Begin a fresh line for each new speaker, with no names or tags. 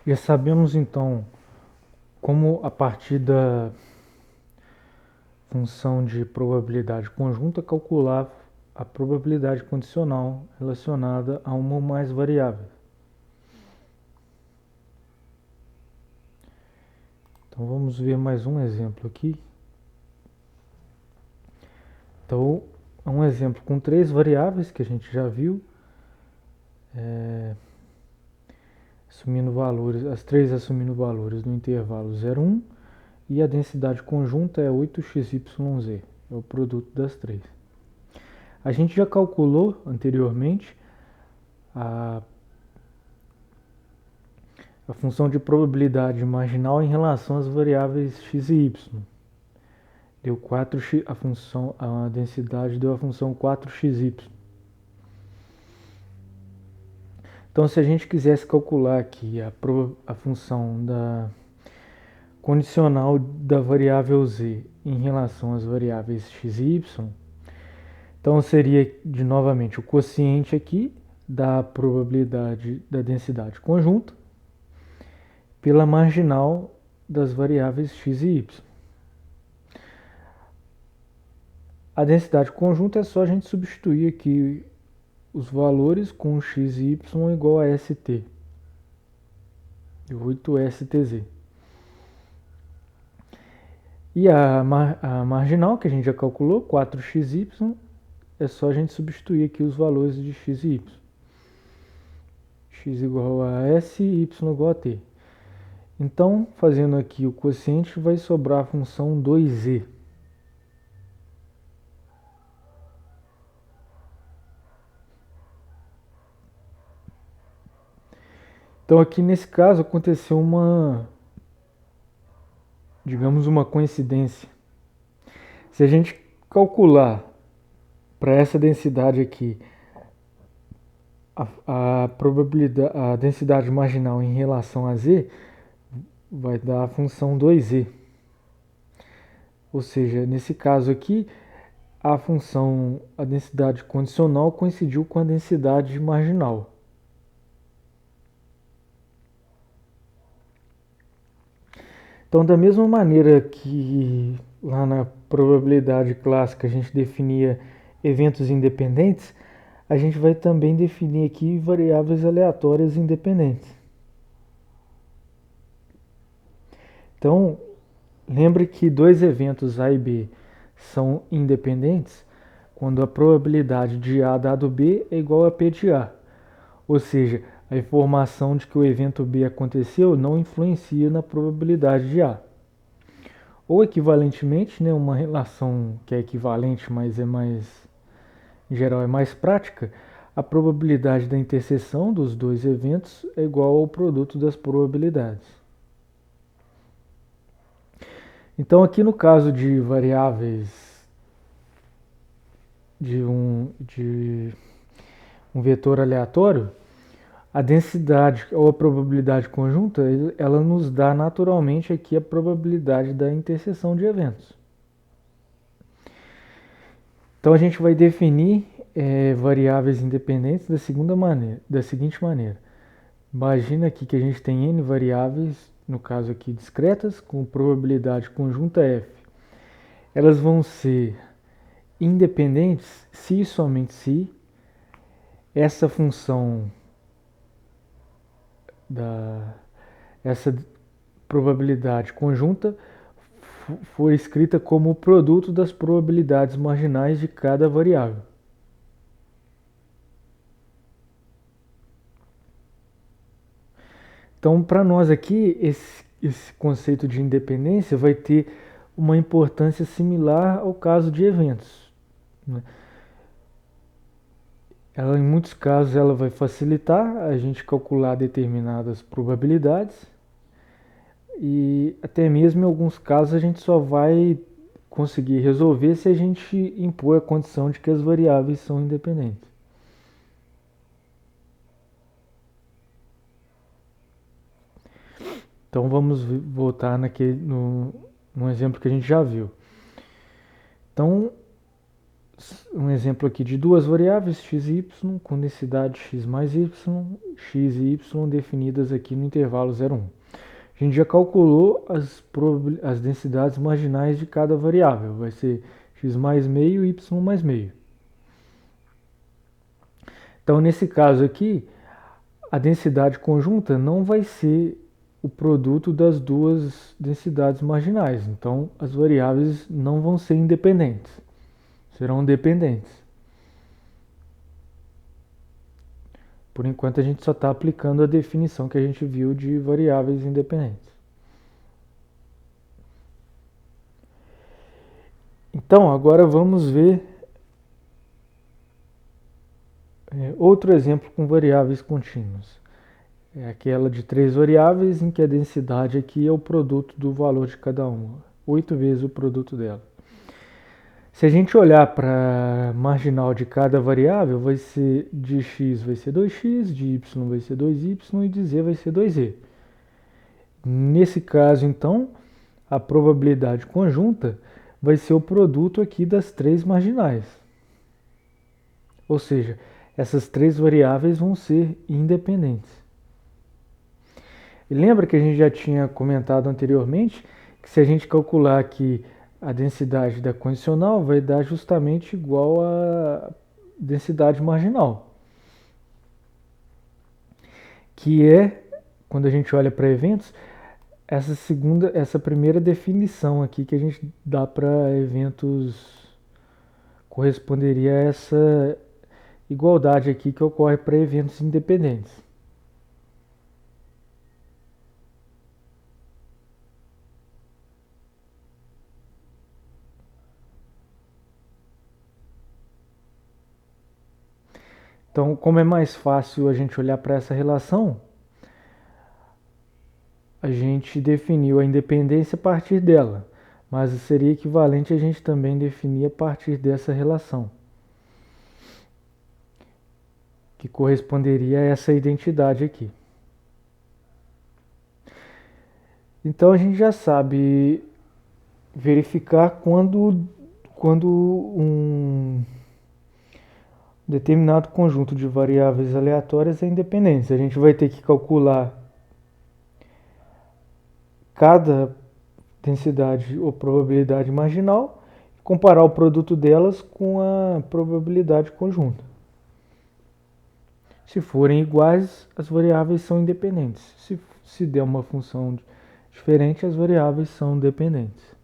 Já sabemos então como, a partir da função de probabilidade conjunta, calcular a probabilidade condicional relacionada a uma ou mais variáveis. Então vamos ver mais um exemplo aqui. Então, é um exemplo com 3 variáveis que a gente já viu, assumindo valores, as 3 assumindo valores no intervalo 0, 1, e a densidade conjunta é 8xyz, é o produto das 3. A gente já calculou anteriormente a função de probabilidade marginal em relação às variáveis x e y. Deu 4x, a densidade deu a função 4xy. Então, se a gente quisesse calcular aqui a função da condicional da variável z em relação às variáveis x e y, então seria novamente o quociente aqui da probabilidade da densidade conjunta pela marginal das variáveis x e y. A densidade conjunta é só a gente substituir aqui os valores com x e y igual a st, 8stz. E a marginal, que a gente já calculou, 4xy, é só a gente substituir aqui os valores de x e y. X igual a s e y igual a t. Então, fazendo aqui o quociente, vai sobrar a função 2z. Então, aqui nesse caso, aconteceu digamos, uma coincidência. Se a gente calcular para essa densidade aqui a probabilidade, a densidade marginal em relação a z, vai dar a função 2z. Ou seja, nesse caso aqui, a densidade condicional coincidiu com a densidade marginal. Então, da mesma maneira que lá na probabilidade clássica a gente definia eventos independentes, a gente vai também definir aqui variáveis aleatórias independentes. Então, lembre que dois eventos A e B são independentes quando a probabilidade de A dado B é igual a P de A. Ou seja, a informação de que o evento B aconteceu não influencia na probabilidade de A. Ou equivalentemente, né, uma relação que é equivalente, mas em geral é mais prática, a probabilidade da interseção dos dois eventos é igual ao produto das probabilidades. Então, aqui no caso de variáveis de um vetor aleatório, a densidade ou a probabilidade conjunta, ela nos dá naturalmente aqui a probabilidade da interseção de eventos. Então, a gente vai definir variáveis independentes da seguinte maneira. Imagina aqui que a gente tem n variáveis, no caso aqui discretas, com probabilidade conjunta f. Elas vão ser independentes se e somente se essa função essa probabilidade conjunta foi escrita como o produto das probabilidades marginais de cada variável. Então, para nós aqui, esse conceito de independência vai ter uma importância similar ao caso de eventos, né? Em muitos casos, ela vai facilitar a gente calcular determinadas probabilidades e até mesmo em alguns casos a gente só vai conseguir resolver se a gente impor a condição de que as variáveis são independentes. Então vamos voltar no exemplo que a gente já viu. Então, um exemplo aqui de duas variáveis, x e y, com densidade x mais y, x e y definidas aqui no intervalo 0, 1. A gente já calculou as densidades marginais de cada variável. Vai ser x mais meio e y mais meio. Então, nesse caso aqui, a densidade conjunta não vai ser o produto das duas densidades marginais. Então, as variáveis não vão ser independentes, serão dependentes. Por enquanto, a gente só está aplicando a definição que a gente viu de variáveis independentes. Então, agora vamos ver outro exemplo com variáveis contínuas. É aquela de 3 variáveis em que a densidade aqui é o produto do valor de cada uma, 8 vezes o produto dela. Se a gente olhar para a marginal de cada variável, vai ser de x vai ser 2x, de y vai ser 2y e de z vai ser 2z. Nesse caso, então, a probabilidade conjunta vai ser o produto aqui das três marginais. Ou seja, essas três variáveis vão ser independentes. E lembra que a gente já tinha comentado anteriormente que se a gente calcular aqui a densidade da condicional vai dar justamente igual à densidade marginal, que é, quando a gente olha para eventos, essa primeira definição aqui que a gente dá para eventos corresponderia a essa igualdade aqui que ocorre para eventos independentes. Então, como é mais fácil a gente olhar para essa relação, a gente definiu a independência a partir dela, mas seria equivalente a gente também definir a partir dessa relação, que corresponderia a essa identidade aqui. Então a gente já sabe verificar quando um determinado conjunto de variáveis aleatórias é independente. A gente vai ter que calcular cada densidade ou probabilidade marginal e comparar o produto delas com a probabilidade conjunta. Se forem iguais, as variáveis são independentes. Se der uma função diferente, as variáveis são dependentes.